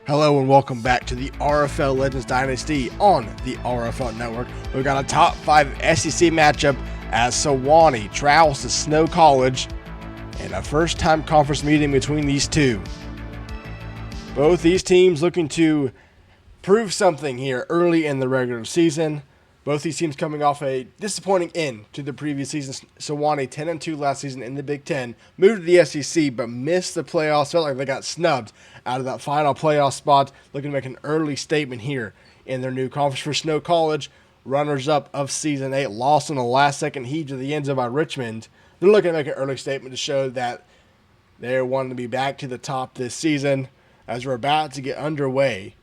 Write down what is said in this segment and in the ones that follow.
Hello and welcome back to the RFL Legends Dynasty on the RFL Network. We've got a top 5 SEC matchup as Sewanee travels to Snow College and a first-time conference meeting between these two. Both these teams looking to prove something here early in the regular season. Both these teams coming off a disappointing end to the previous season. Sewanee 10-2 last season in the Big Ten, moved to the SEC but missed the playoffs. Felt like they got snubbed out of that final playoff spot. Looking to make an early statement here in their new conference. For Snow College, runners-up of Season 8, lost in the last-second heave to the end zone by Richmond. They're looking to make an early statement to show that they're wanting to be back to the top this season as we're about to get underway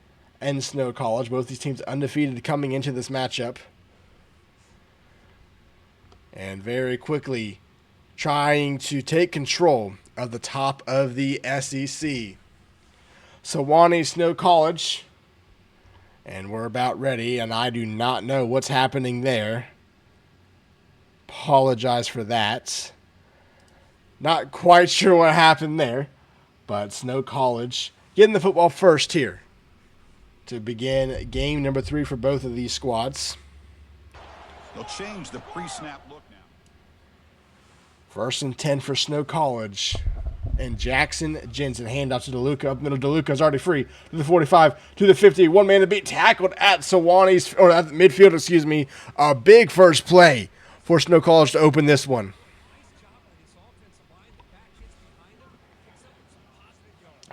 in Snow College. Both these teams undefeated coming into this matchup. And very quickly trying to take control of the top of the SEC. Sewanee Snow College. And we're about ready, and I do not know what's happening there. Apologize for that. Not quite sure what happened there, but Snow College getting the football first here to begin game number 3 for both of these squads. They'll change the pre-snap look now. 1st and 10 for Snow College. And Jackson Jensen, handoff to DeLuca. Up middle, DeLuca's already free. To the 45, to the 50. One man to beat, tackled at Sewanee's, or at the midfield, excuse me. A big first play for Snow College to open this one.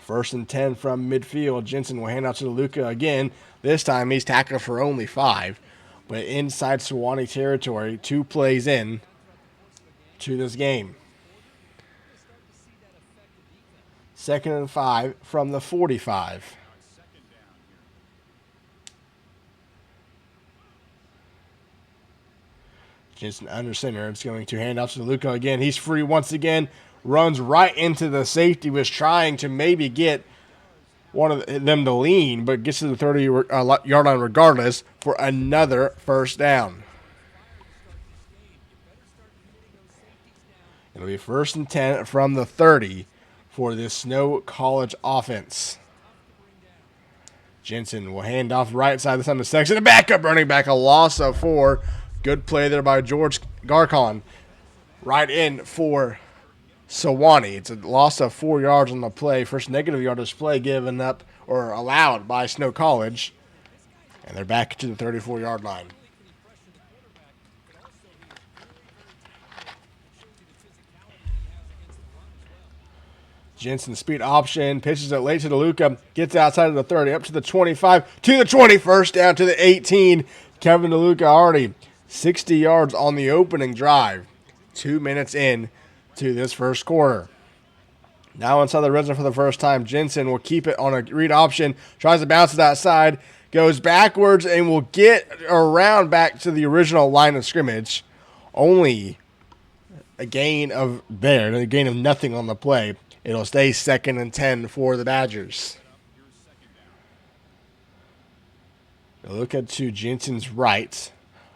1st and 10 from midfield. Jensen will hand out to DeLuca again. This time he's tackled for only 5. But inside Sewanee territory, 2 plays in to this game. 2nd and 5 from the 45. Jensen under center. It's going to hand off to DeLuca again. He's free once again. Runs right into the safety. Was trying to maybe get one of them to lean, but gets to the 30-yard line regardless for another first down. It'll be 1st and 10 from the 30 for this Snow College offense. Jensen will hand off right side of the section. A backup running back, a loss of 4. Good play there by George Garcon. Right in for Sewanee. It's a loss of 4 yards on the play. First negative yardage play given up or allowed by Snow College. And they're back to the 34-yard line. Jensen speed option, pitches it late to DeLuca, gets outside of the 30, up to the 25, to the 21st, down to the 18. Kevin DeLuca already 60 yards on the opening drive. 2 minutes in to this first quarter. Now inside the red zone for the first time. Jensen will keep it on a read option, tries to bounce it outside, goes backwards, and will get around back to the original line of scrimmage. Only a gain of nothing on the play. It'll stay 2nd and 10 for the Badgers. Look at to Jensen's right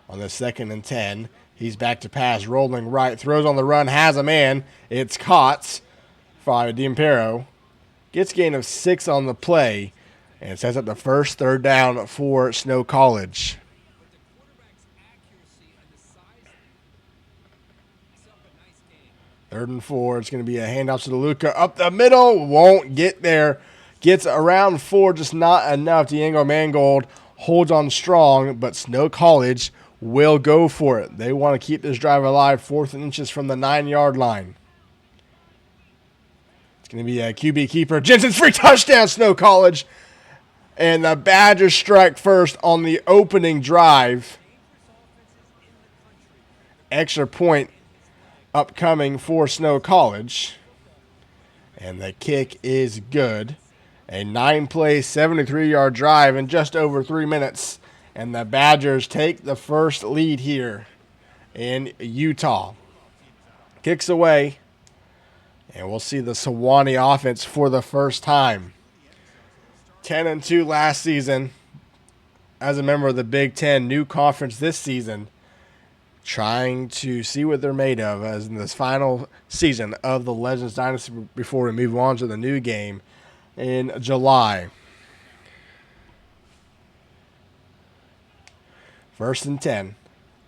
on the 2nd and 10. He's back to pass, rolling right, throws on the run, has a man. It's caught by D'Impero. Gets gain of 6 on the play, and sets up the first 3rd down for Snow College. 3rd and 4. It's going to be a handoff to DeLuca. Up the middle. Won't get there. Gets around 4. Just not enough. Diego Mangold holds on strong, but Snow College will go for it. They want to keep this drive alive. 4th and inches from the 9-yard line. It's going to be a QB keeper. Jensen's free touchdown, Snow College. And the Badgers strike first on the opening drive. Extra point upcoming for Snow College. And the kick is good. A 9-play, 73-yard drive in just over 3 minutes. And the Badgers take the first lead here in Utah. Kicks away. And we'll see the Sewanee offense for the first time. 10-2 last season. As a member of the Big Ten, new conference this season. Trying to see what they're made of as in this final season of the Legends Dynasty before we move on to the new game in July. First and 10.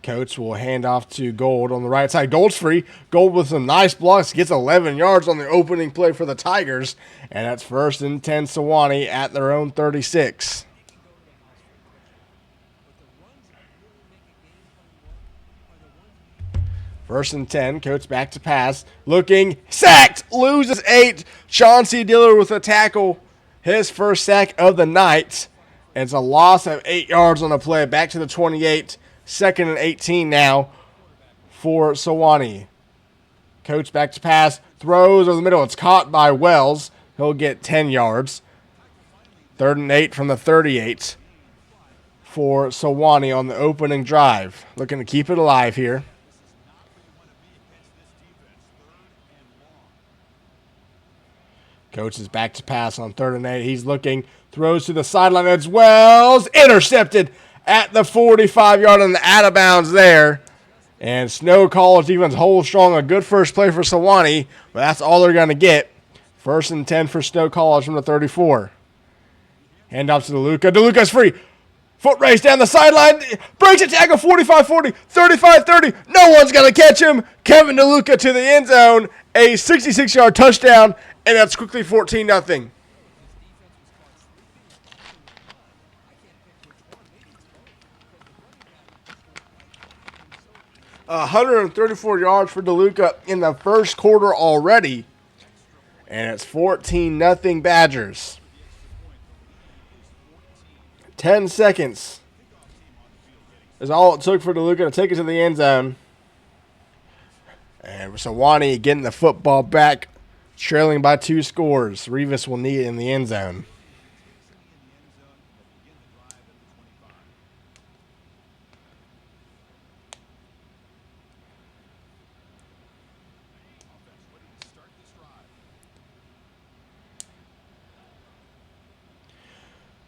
Coach will hand off to Gold on the right side. Gold's free. Gold with some nice blocks. Gets 11 yards on the opening play for the Tigers. And that's first and 10 Sewanee at their own 36. First and 10. Coach back to pass. Looking. Sacked. Loses 8. Chauncey Diller with a tackle. His first sack of the night. It's a loss of 8 yards on the play. Back to the 28. Second and 18 now for Sewanee. Coach back to pass. Throws over the middle. It's caught by Wells. He'll get 10 yards. Third and 8 from the 38 for Sewanee on the opening drive. Looking to keep it alive here. Coach is back to pass on 3rd and 8. He's looking. Throws to the sideline. It's Wells. Intercepted at the 45-yard on the out of bounds there. And Snow College defense holds strong. A good first play for Sewanee, but that's all they're going to get. First and 10 for Snow College from the 34. Hand off to DeLuca. DeLuca's free. Foot race down the sideline. Breaks a tackle 45-40, 35-30. No one's going to catch him. Kevin DeLuca to the end zone. A 66-yard touchdown, and that's quickly 14-0. 134 yards for DeLuca in the first quarter already. And it's 14-0 Badgers. 10 seconds is all it took for DeLuca to take it to the end zone. And Sewanee getting the football back, trailing by 2 scores. Rivas will need it in the end zone.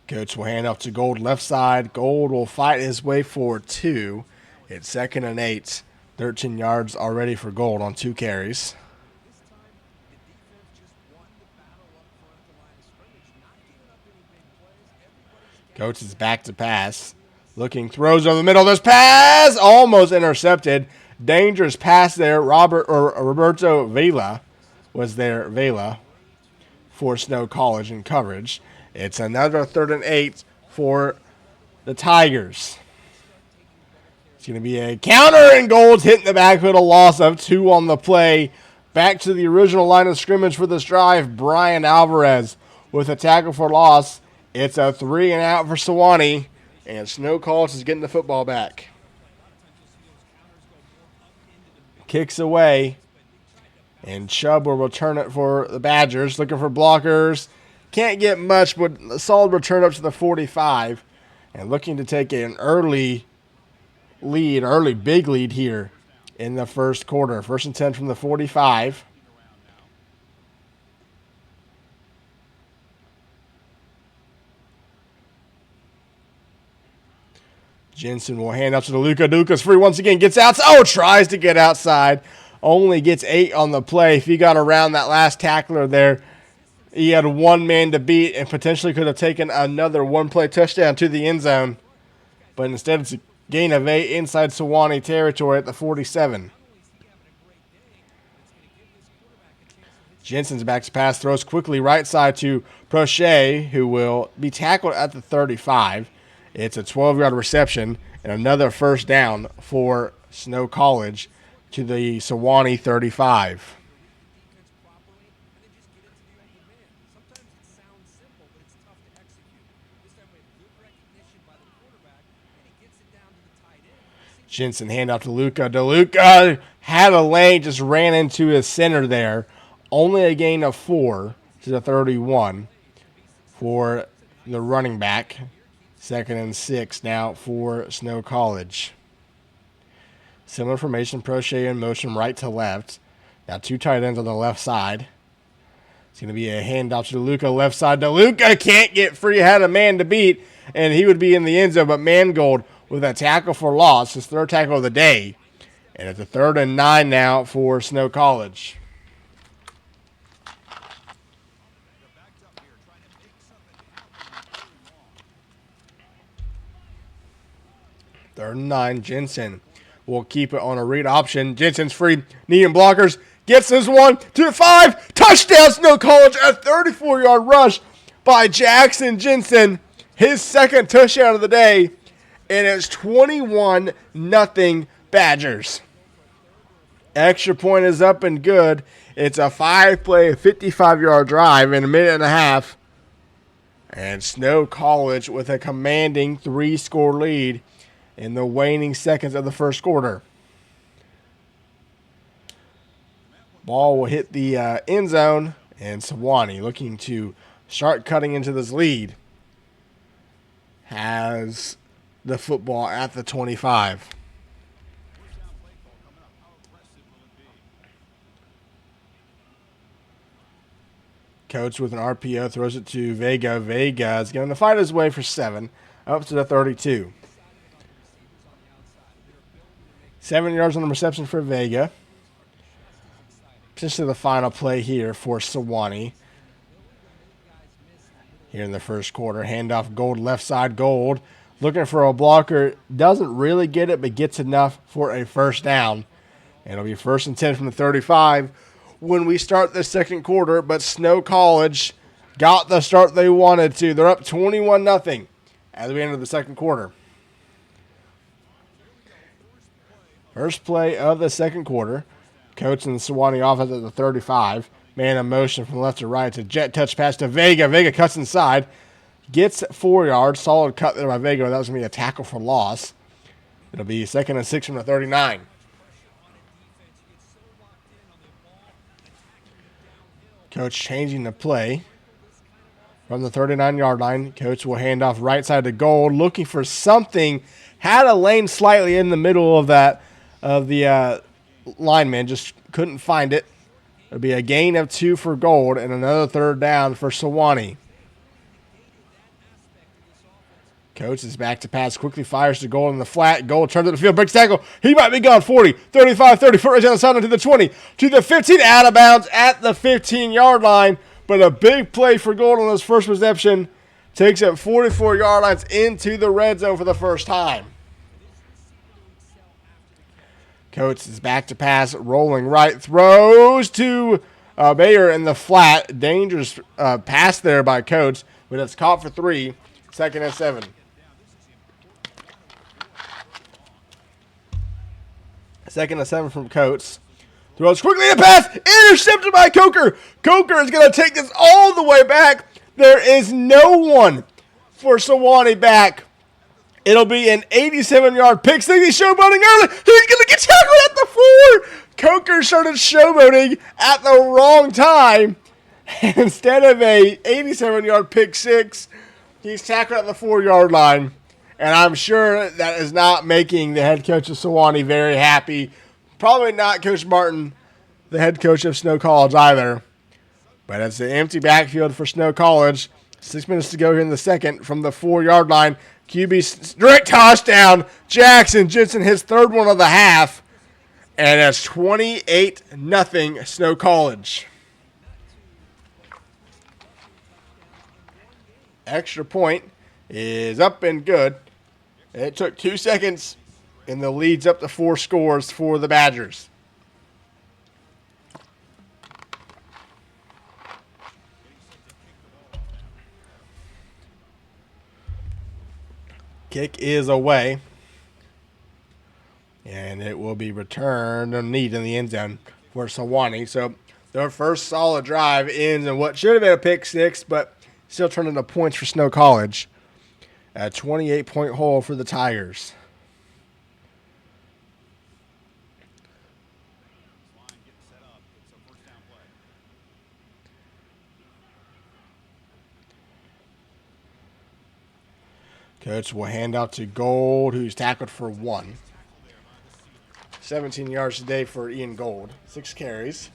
Coach will hand off to Gold left side. Gold will fight his way for 2. It's 2nd and 8. 13 yards already for Gold on 2 carries. Coach is back to pass. Looking, throws over the middle. This pass almost intercepted. Dangerous pass there. Roberto Vela was there. Vela for Snow College in coverage. It's another 3rd and 8 for the Tigers. It's going to be a counter, and Gold's hitting the backfield. A loss of 2 on the play. Back to the original line of scrimmage for this drive. Brian Alvarez with a tackle for loss. It's a 3 and out for Sewanee, and Snow College is getting the football back. Kicks away, and Chubb will return it for the Badgers. Looking for blockers. Can't get much, but a solid return up to the 45. And looking to take an early big lead here in the first quarter. 1st and 10 from the 45. Jensen will hand up to DeLuca. DeLuca's free once again. Gets out. Oh, tries to get outside. Only gets 8 on the play. If he got around that last tackler there, he had 1 man to beat and potentially could have taken another 1-play touchdown to the end zone. But instead, it's a gain of 8 inside Sewanee territory at the 47. Jensen's back to pass. Throws quickly right side to Prochet, who will be tackled at the 35. It's a 12-yard reception and another first down for Snow College to the Sewanee 35. Jensen handoff to Luca. DeLuca had a lane, just ran into his center there. Only a gain of 4 to the 31 for the running back. 2nd and 6 now for Snow College. Similar formation, Prochet in motion right to left. Now 2 tight ends on the left side. It's going to be a handoff to DeLuca left side. DeLuca can't get free, had a man to beat, and he would be in the end zone, but Mangold with a tackle for loss, his 3rd tackle of the day. And it's a 3rd and 9 now for Snow College. 3rd and 9. Jensen will keep it on a read option. Jensen's free. Needing blockers. Gets this one to the 5. Touchdown, Snow College. A 34-yard rush by Jackson Jensen. His 2nd touchdown of the day. And it's 21-0 Badgers. Extra point is up and good. It's a 5-play, 55-yard drive in a minute and a half. And Snow College with a commanding 3-score lead in the waning seconds of the first quarter. Ball will hit the end zone, and Sewanee, looking to start cutting into this lead, has the football at the 25. Coach with an RPO throws it to Vega. Vega is going to fight his way for 7 up to the 32. 7 yards on the reception for Vega. Potentially the final play here for Sewanee. Here in the first quarter, handoff Gold left side. Gold looking for a blocker. Doesn't really get it, but gets enough for a first down. And it'll be 1st and 10 from the 35 when we start the second quarter. But Snow College got the start they wanted to. They're up 21-0 as we enter the second quarter. First play of the second quarter. Coach in the Sewanee offense at the 35. Man in motion from left to right. It's a jet touch pass to Vega. Vega cuts inside. Gets 4 yards. Solid cut there by Vega. That was going to be a tackle for loss. It'll be 2nd and 6 from the 39. Coach changing the play from the 39-yard line. Coach will hand off right side to Gold. Looking for something. Had a lane slightly in the middle of that, of the lineman. Just couldn't find it. It'll be a gain of 2 for Gold and another 3rd down for Sewanee. Coach is back to pass. Quickly fires to Gold in the flat. Gold turns to the field. Breaks tackle. He might be gone. 40, 35, 30. Foot right down the sideline to the 20. To the 15. Out of bounds at the 15-yard line. But a big play for Gold on his first reception. Takes it 44 yard lines into the red zone for the first time. Coates is back to pass, rolling right, throws to Bayer in the flat. Dangerous pass there by Coates, but it's caught for 3, 2nd and 7. Second and 7 from Coates. Throws quickly, a pass, intercepted by Coker. Coker is going to take this all the way back. There is no one for Sewanee back. It'll be an 87-yard pick six. He's showboating early. He's going to get tackled at the 4. Coker started showboating at the wrong time. And instead of a 87-yard pick six, he's tackled at the 4-yard line. And I'm sure that is not making the head coach of Sewanee very happy. Probably not Coach Martin, the head coach of Snow College either. But it's an empty backfield for Snow College. 6 minutes to go here in the second from the 4-yard line. QB direct touchdown. Jackson Jensen, his 3rd one of the half. And it's 28-0 Snow College. Extra point is up and good. It took 2 seconds, and the lead's up to 4 scores for the Badgers. Kick is away, and it will be returned underneath in the end zone for Sewanee. So their first solid drive ends in what should have been a pick six, but still turned into points for Snow College. A 28-point hole for the Tigers. Coach will hand out to Gold, who's tackled for 1. 17 yards today for Ian Gold. 6 carries.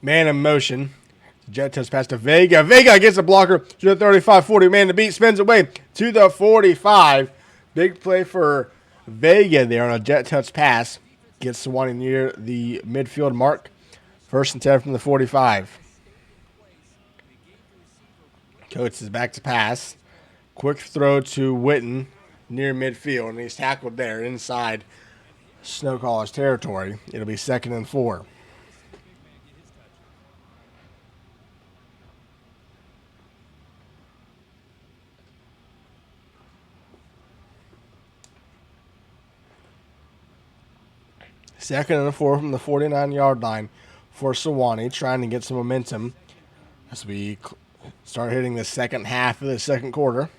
Man in motion. Jet touch pass to Vega. Vega gets a blocker to the 35-40. Man to beat. Spins away to the 45. Big play for Vega there on a jet touch pass. Gets Sewanee near the midfield mark First and 10 from the 45. Coates is back to pass. Quick throw to Witten near midfield, and he's tackled there inside Snow College territory. It'll be 2nd and 4. Second and 4 from the 49-yard line for Sewanee, trying to get some momentum as we start hitting the second half of the second quarter.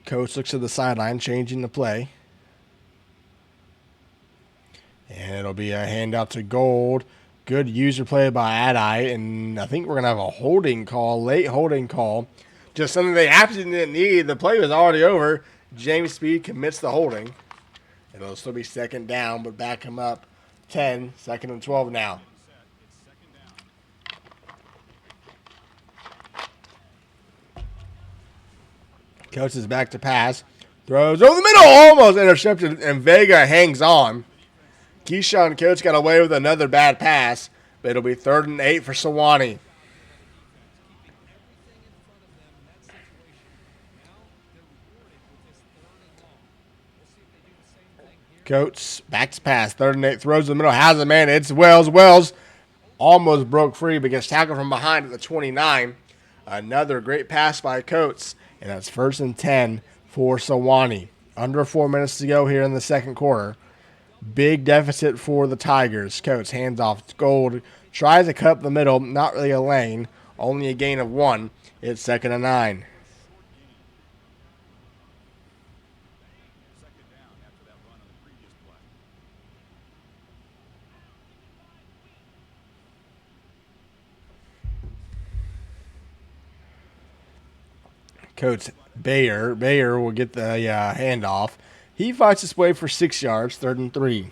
Coach looks at the sideline, changing the play. And it'll be a handout to Gold. Good user play by Adai, and I think we're going to have a holding call, late holding call. Just something they absolutely didn't need. The play was already over. James Speed commits the holding. It'll still be second down, but back him up 10, 2nd and 12 now. Coach is back to pass. Throws over the middle, almost intercepted, and Vega hangs on. Keyshawn Coach got away with another bad pass, but it'll be 3rd and 8 for Sewanee. Coates back to pass. 3rd and 8. Throws in the middle. Has a man. It's Wells. Wells almost broke free but gets tackled from behind at the 29. Another great pass by Coates. And that's 1st and 10 for Sewanee. Under 4 minutes to go here in the second quarter. Big deficit for the Tigers. Coates hands off. Gold tries to cut up the middle. Not really a lane. Only a gain of 1. It's 2nd and 9. Coach Bayer will get the handoff. He fights his way for 6 yards, 3rd and 3.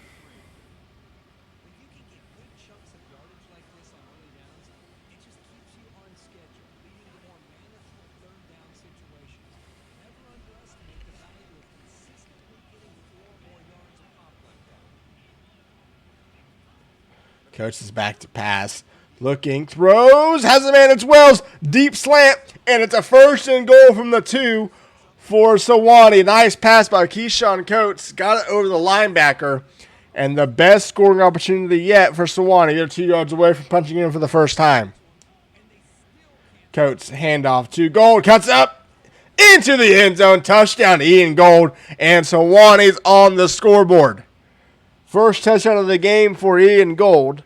Coach is back to pass. Looking, throws, has a man, it's Wells, deep slant, and it's a 1st and goal from the 2 for Sewanee. Nice pass by Keyshawn Coates, got it over the linebacker, and the best scoring opportunity yet for Sewanee. They're 2 yards away from punching in for the first time. Coates, handoff to Gold, cuts up into the end zone, touchdown to Ian Gold, and Sewanee's on the scoreboard. First touchdown of the game for Ian Gold.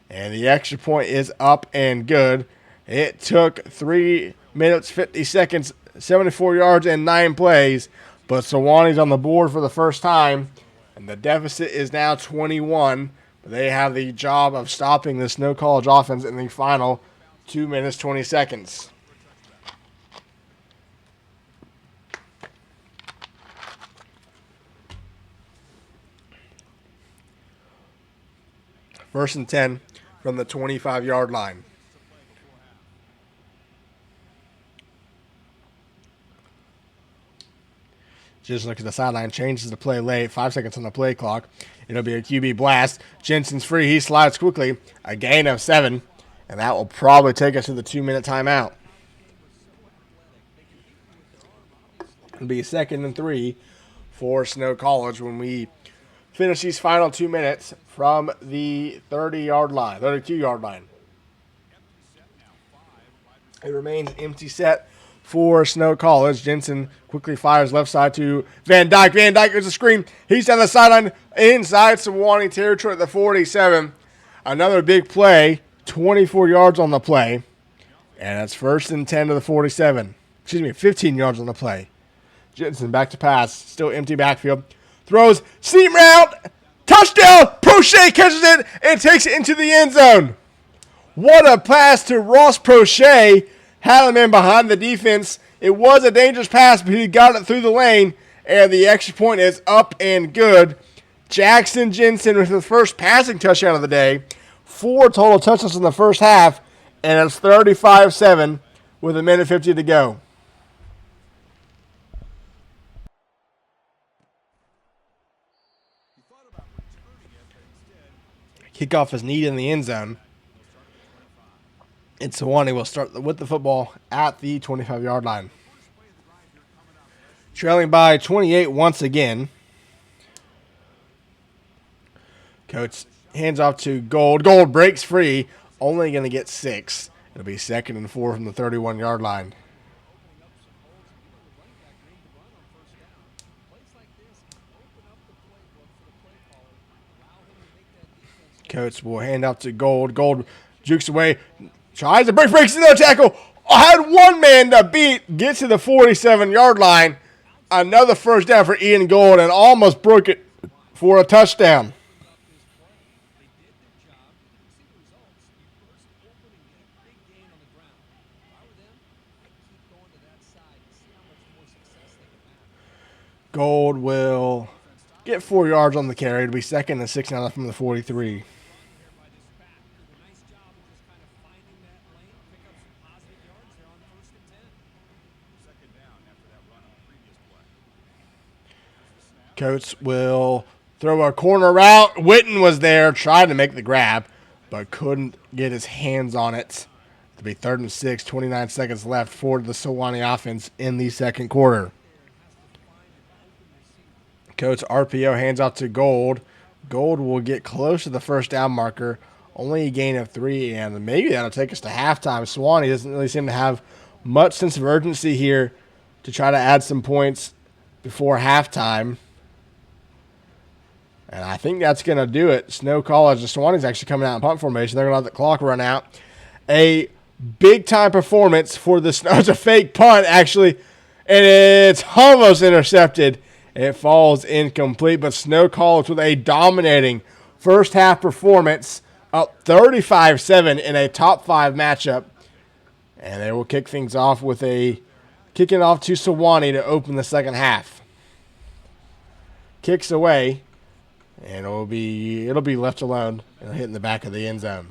And the extra point is up and good. It took 3 minutes, 50 seconds, 74 yards, and 9 plays. But Sewanee's on the board for the first time. And the deficit is now 21. But they have the job of stopping the Snow College offense in the final 2 minutes, 20 seconds. First and 10 from the 25-yard line. Just look at the sideline, changes the play late, 5 seconds on the play clock. It'll be a QB blast. Jensen's free, he slides quickly, a gain of 7, and that will probably take us to the 2-minute timeout. It'll be 2nd and 3 for Snow College when we finish these final 2 minutes from the 32-yard line. It remains empty set for Snow College. Jensen quickly fires left side to Van Dyke. Van Dyke is a screen. He's down the sideline inside Sewanee territory at the 47. Another big play, 24 yards on the play. And that's 1st and 10 to the 47. 15 yards on the play. Jensen back to pass. Still empty backfield. Throws, seam route, touchdown, Prochet catches it and takes it into the end zone. What a pass to Ross Prochet. Had him in behind the defense. It was a dangerous pass, but he got it through the lane, and the extra point is up and good. Jackson Jensen with his first passing touchdown of the day. 4 total touchdowns in the first half, and it's 35-7 with 1:50 to go. Kickoff is needed in the end zone. And Sewanee will start with the football at the 25-yard line. Trailing by 28 once again. Coach hands off to Gold. Gold breaks free. Only going to get 6. It'll be 2nd and 4 from the 31-yard line. Coach will hand out to Gold. Gold jukes away. Tries to breaks into the tackle. Had one man to beat. Gets to the 47-yard line. Another first down for Ian Gold and almost broke it for a touchdown. Gold will get 4 yards on the carry. It'll be 2nd and 6 now from the 43. Coates will throw a corner route. Witten was there, tried to make the grab, but couldn't get his hands on it. It'll be 3rd and 6, 29 seconds left for the Sewanee offense in the second quarter. Coach RPO hands out to Gold. Gold will get close to the first down marker. Only a gain of 3, and maybe that'll take us to halftime. Sewanee doesn't really seem to have much sense of urgency here to try to add some points before halftime. And I think that's going to do it. Snow College, the Sewanee's actually coming out in punt formation. They're going to let the clock run out. A big-time performance for the Snow. It's a fake punt, actually, and it's almost intercepted. It falls incomplete, but Snow College with a dominating first-half performance, up 35-7 in a top-5 matchup. And they will kick things off with kicking off to Sewanee to open the second half. Kicks away. And it'll be left alone. It'll hit in the back of the end zone.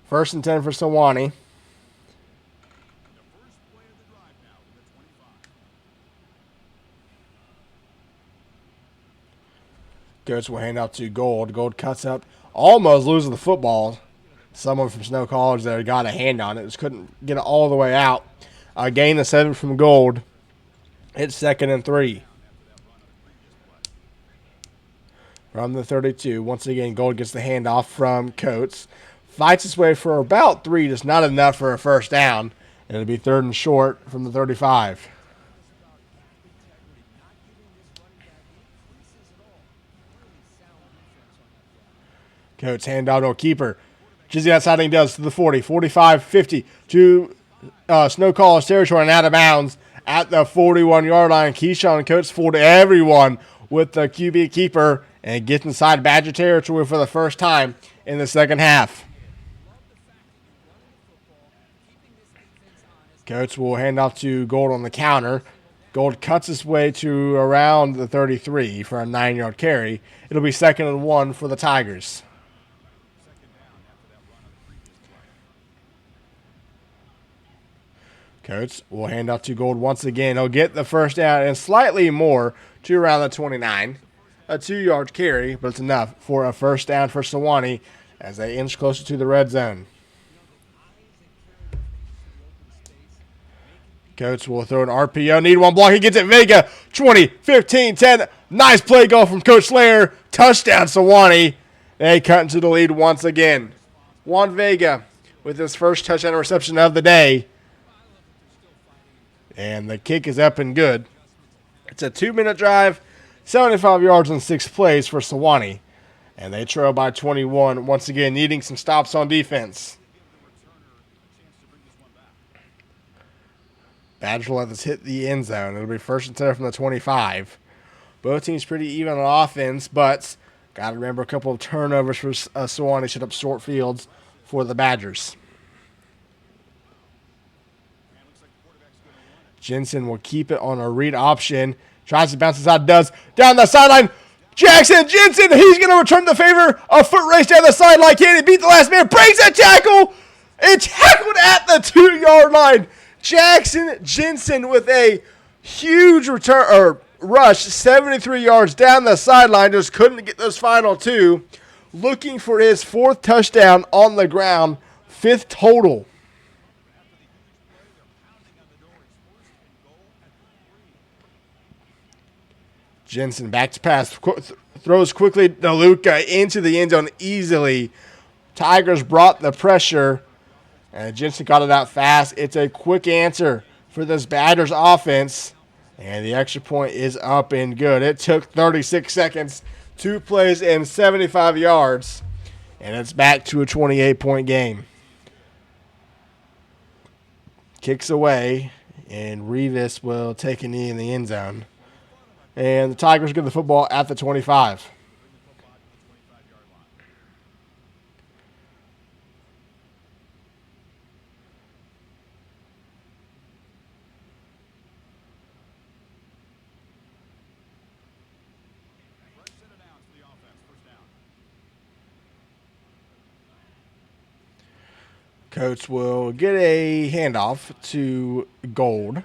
First and 10 for Sewanee. Coach will hand out to Gold. Gold cuts up, almost loses the football. Someone from Snow College there got a hand on it. Just couldn't get it all the way out. A gain of 7 from Gold. It's 2nd and 3. From the 32. Once again, Gold gets the handoff from Coates. Fights his way for about 3. Just not enough for a first down. And it'll be 3rd and short from the 35. Coates handoff to a keeper. Jizzy outside, he does to the 40, 45, 50 to Snow College territory and out of bounds at the 41-yard line. Keyshawn Coates fooled everyone with the QB keeper and gets inside Badger territory for the first time in the second half. Coates will hand off to Gold on the counter. Gold cuts his way to around the 33 for a 9-yard carry. It'll be 2nd and 1 for the Tigers. Coates will hand off to Gold once again. He'll get the first down and slightly more to around the 29. A 2-yard carry, but it's enough for a first down for Sewanee as they inch closer to the red zone. Coates will throw an RPO. Need one block. He gets it. Vega, 20, 15, 10. Nice play goal from Coach Slayer. Touchdown, Sewanee. They cut into the lead once again. Juan Vega with his first touchdown reception of the day. And the kick is up and good. It's a 2-minute drive, 75 yards and 6 plays for Sewanee. And they trail by 21, once again needing some stops on defense. Badger will let this hit the end zone. It'll be 1st and 10 from the 25. Both teams pretty even on offense, but got to remember a couple of turnovers for Sewanee shut up short fields for the Badgers. Jensen will keep it on a read option. Tries to bounce inside, does. Down the sideline. Jackson Jensen, he's going to return the favor. A foot race down the sideline. Can he beat the last man? Breaks that tackle. And tackled at the 2-yard line. Jackson Jensen with a huge return or rush, 73 yards down the sideline. Just couldn't get those final two. Looking for his 4th touchdown on the ground, 5th total. Jensen back to pass, throws quickly to Luka into the end zone easily. Tigers brought the pressure, and Jensen got it out fast. It's a quick answer for this Badgers offense, and the extra point is up and good. It took 36 seconds, 2 plays, and 75 yards, and it's back to a 28-point game. Kicks away, and Revis will take a knee in the end zone. And the Tigers get the football at the 25. Coach will get a handoff to Gold.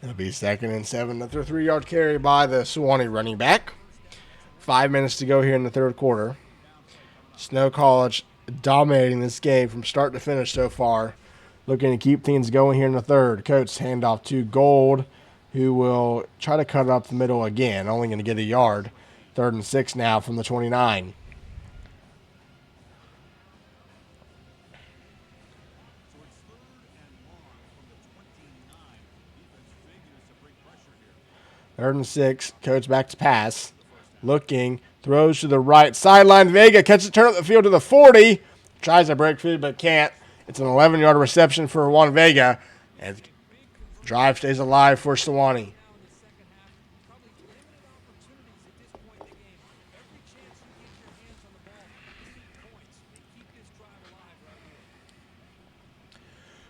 It'll be 2nd and 7 after a 3-yard carry by the Sewanee running back. 5 minutes to go here in the 3rd quarter. Snow College dominating this game from start to finish so far. Looking to keep things going here in the 3rd. Coach handoff to Gold, who will try to cut it up the middle again. Only going to get a yard. 3rd and 6 now from the 29. Third and 6, Coach back to pass. Looking, throws to the right sideline. Vega catches it, turn up the field to the 40. Tries to break free, but can't. It's an 11-yard reception for Juan Vega. And drive stays alive for Sewanee.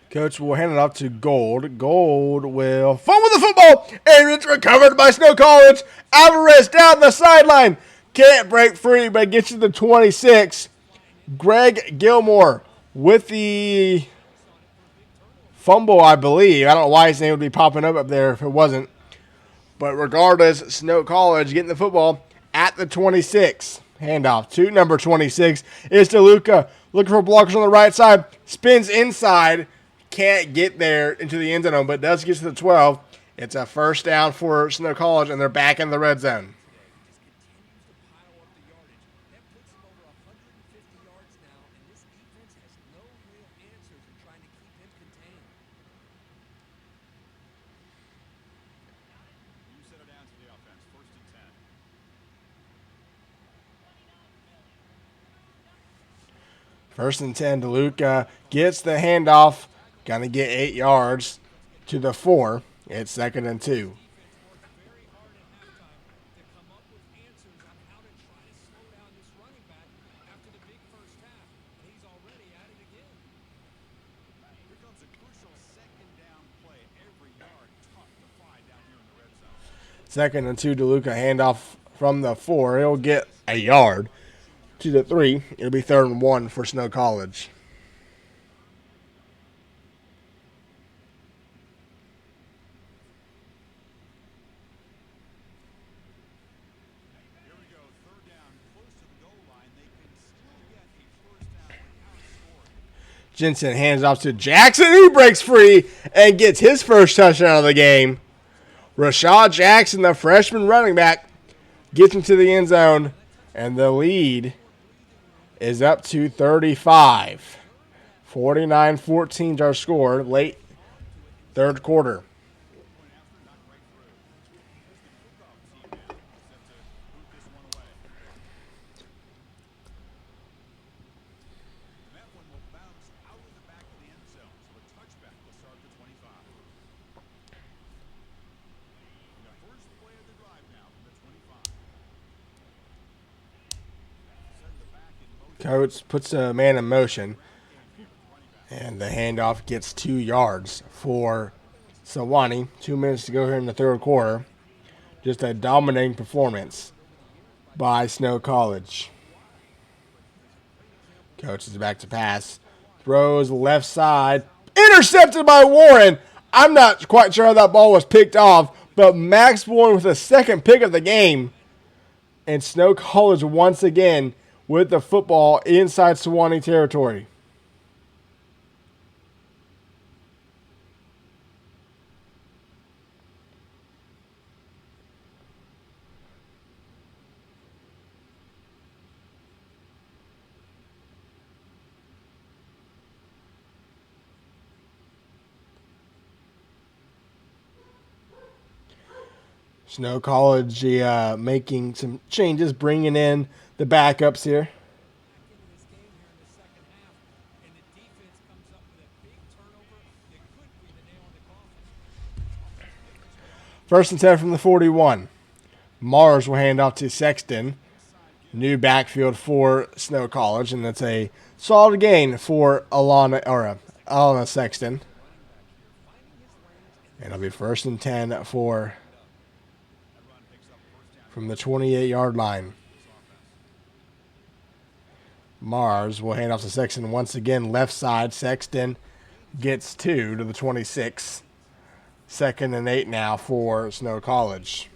Coach will hand it off to Gold. Gold will fumble the football, and it's recovered by Snow College. Alvarez down the sideline. Can't break free, but gets to the 26. Greg Gilmore with the fumble, I believe. I don't know why his name would be popping up there if it wasn't. But regardless, Snow College getting the football at the 26. Handoff to number 26 is DeLuca. Looking for blockers on the right side. Spins inside. Can't get there into the end zone, but does get to the 12. It's a 1st down for Snow College, and they're back in the red zone. First and 10, DeLuca gets the handoff. Going to get 8 yards to the 4. It's 2nd and 2. Second and 2, DeLuca handoff from the 4. He'll get a yard to the 3. It'll be 3rd and 1 for Snow College. Jensen hands off to Jackson, who breaks free and gets his first touchdown of the game. Rashad Jackson, the freshman running back, gets into the end zone, and the lead is up to 35. 49-14 is our score, late 3rd quarter. Coach puts a man in motion, and the handoff gets 2 yards for Sewanee. 2 minutes to go here in the 3rd quarter. Just a dominating performance by Snow College. Coach is back to pass. Throws left side. Intercepted by Warren. I'm not quite sure how that ball was picked off, but Max Bourne with the second pick of the game. And Snow College once again with the football inside Sewanee territory. Snow College making some changes, bringing in the backups here. First and 10 from the 41. Mars will hand off to Sexton. New backfield for Snow College, and it's a solid gain for Alana Sexton. And it'll be first and 10 from the 28-yard line. Mars will hand off to Sexton once again, left side. Sexton gets 2 to the 26. Second and 8 now for Snow College.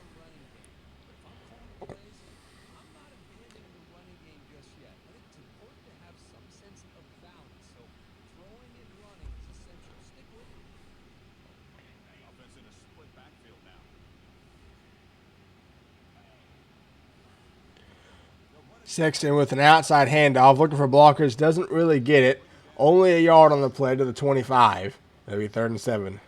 Sexton with an outside handoff, looking for blockers, doesn't really get it. Only a yard on the play to the 25. That'll be third and 7.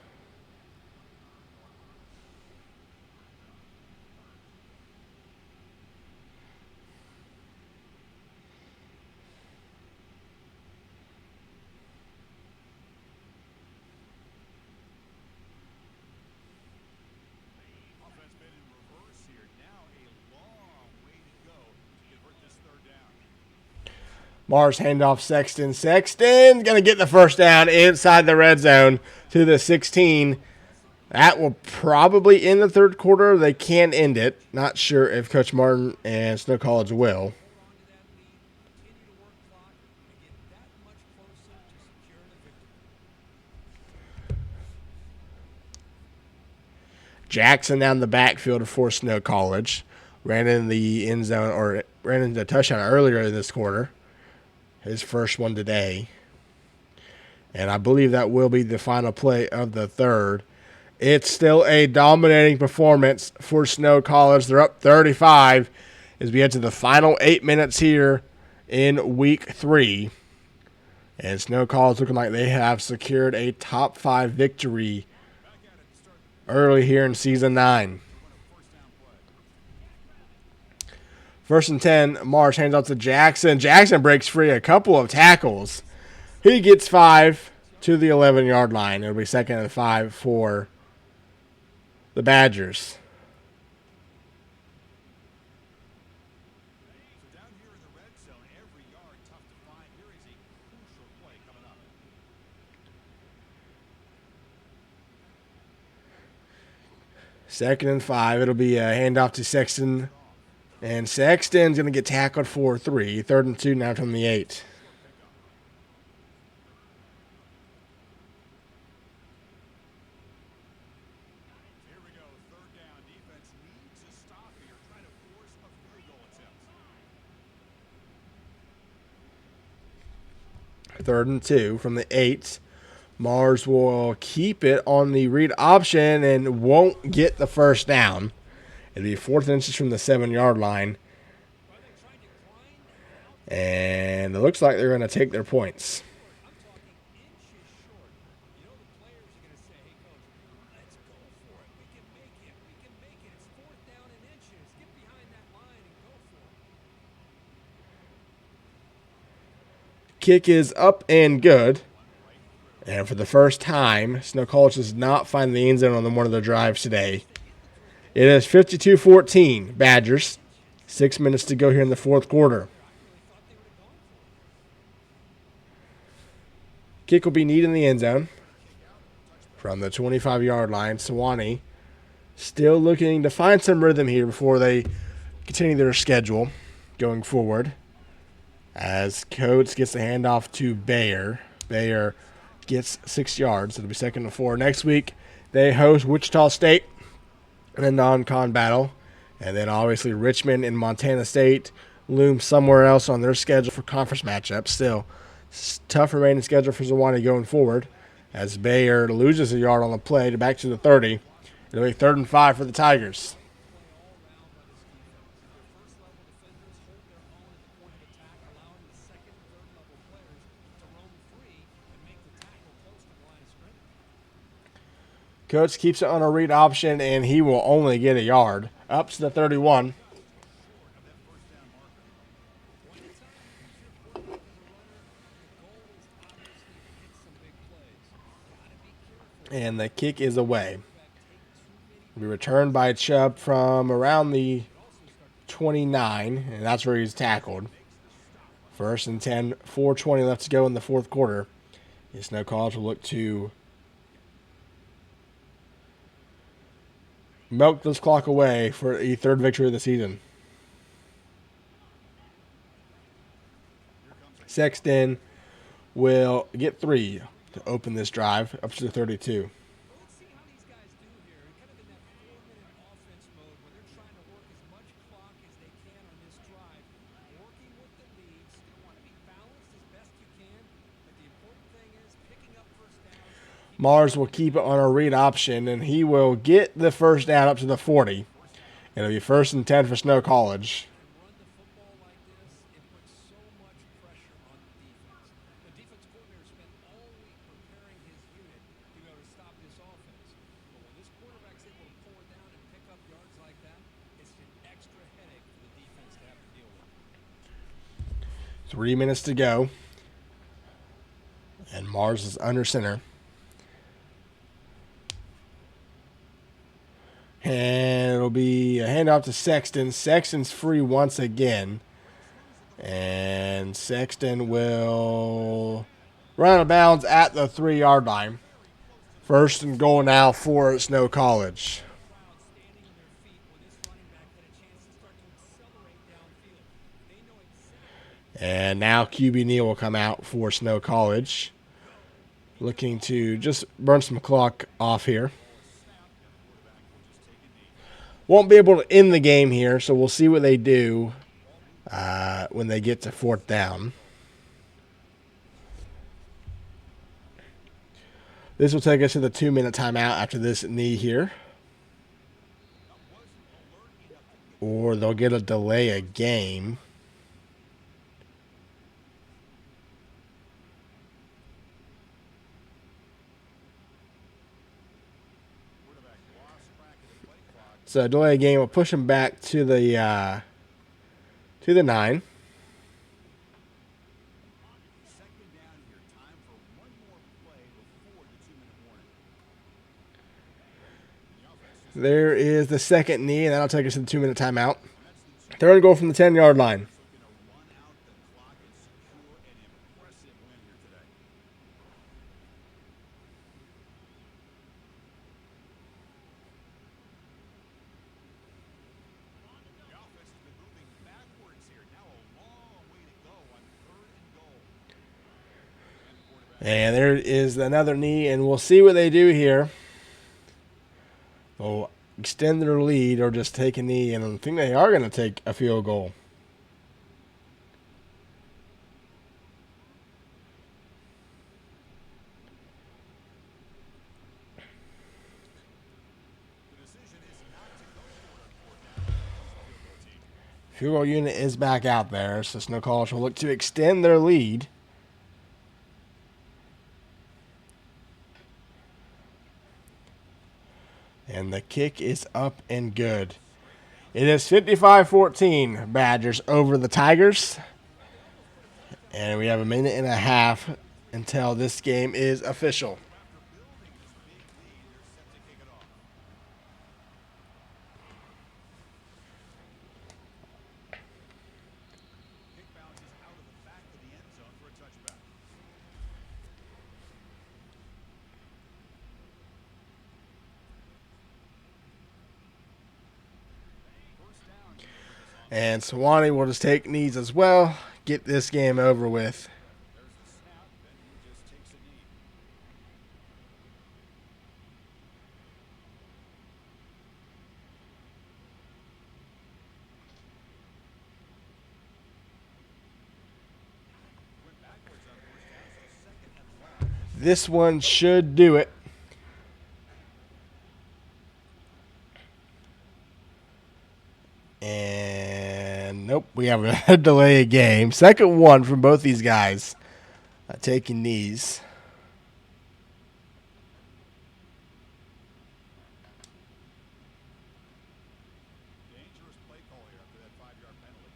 Mars handoff Sexton. Sexton's going to get the first down inside the red zone to the 16. That will probably end the third quarter. They can end it. Not sure if Coach Martin and Snow College will. Jackson down the backfield for Snow College. Ran in the end zone, or ran into a touchdown earlier in this quarter. His first one today. And I believe that will be the final play of the third. It's still a dominating performance for Snow College. They're up 35 as we head to the final 8 minutes here in week 3. And Snow College looking like they have secured a top 5 victory early here in season 9. First and 10, Marsh hands off to Jackson. Jackson breaks free a couple of tackles. He gets 5 to the 11-yard line. It'll be second and 5 for the Badgers. Second and 5. It'll be a handoff to Sexton. And Sexton's going to get tackled for 3. Third and 2 now from the 8. Here we go. Third down. Defense needs to stop here. Try to force a field goal attempt. Third and 2 from the 8. Mars will keep it on the read option and won't get the first down. It'll be 4th inches from the 7-yard line. And it looks like they're going to take their points. Kick is up and good. And for the first time, Snow College does not find the end zone on one of their drives today. It is 52-14, Badgers. 6 minutes to go here in the fourth quarter. Kick will be neat in the end zone. From the 25-yard line, Sewanee still looking to find some rhythm here before they continue their schedule going forward. As Coates gets the handoff to Bayer. Bayer gets 6 yards. It'll be 2nd and 4. Next week, they host Wichita State in a non-con battle. And then obviously Richmond and Montana State loom somewhere else on their schedule for conference matchups. Still, tough remaining schedule for Sewanee going forward. As Bayer loses a yard on the play to back to the 30. It'll be 3rd and 5 for the Tigers. Coach keeps it on a read option, and he will only get a yard. Up to the 31. And the kick is away. Will be returned by Chubb from around the 29, and that's where he's tackled. 1st and 10, 4:20 left to go in the 4th quarter. Snow College will look to milk this clock away for a 3rd victory of the season. Sexton will get 3 to open this drive up to the 32. Mars will keep it on a read option, and he will get the first down up to the 40. It'll be 1st and 10 for Snow College. Three minutes to go. And Mars is under center. And it'll be a handoff to Sexton. Sexton's free once again. And Sexton will run out of bounds at the 3-yard line. 1st and goal now for Snow College. And now QB Neal will come out for Snow College. Looking to just burn some clock off here. Won't be able to end the game here, so we'll see what they do when they get to 4th down. This will take us to the 2-minute timeout after this knee here. Or they'll get a delay a game. So delay a game will push them back to the 9. There is the 2nd knee, and that'll take us to the 2-minute timeout. 3rd goal from the 10-yard line. And there is another knee, and we'll see what they do here. They'll extend their lead or just take a knee, and I think they are going to take a field goal. Field goal unit is back out there, so Snow College will look to extend their lead. And the kick is up and good. It is 55-14, Badgers over the Tigers. And we have a minute and a half until this game is official. And Sewanee will just take knees as well. Get this game over with. This one should do it. And nope, we have a delay of game. Second one from both these guys taking knees. Dangerous play call here after that 5-yard penalty.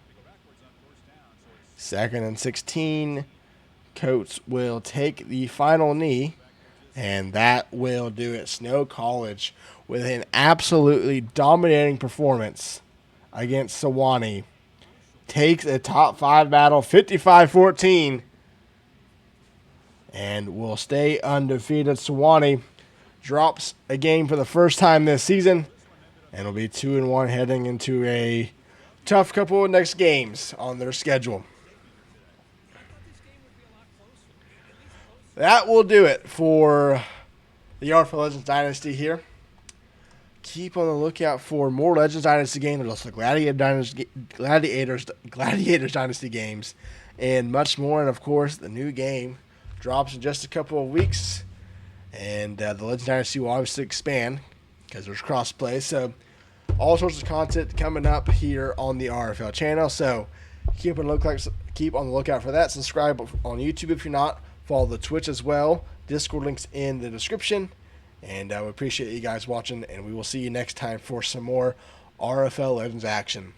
They go backwards on first down, so it's Second and 16. Coates will take the final knee, and that will do it. Snow College with an absolutely dominating performance against Sewanee takes a top 5 battle 55-14 and will stay undefeated. Sewanee drops a game for the first time this season and will be 2-1 heading into a tough couple of next games on their schedule. That will do it for the RFL Legends Dynasty here. Keep on the lookout for more Legends Dynasty games. There's also Gladiators Dynasty games and much more. And, of course, the new game drops in just a couple of weeks. And the Legends Dynasty will obviously expand because there's cross-play. So all sorts of content coming up here on the RFL channel. So keep on the lookout for that. Subscribe on YouTube if you're not. Follow the Twitch as well. Discord links in the description. And we appreciate you guys watching, and we will see you next time for some more RFL Legends action.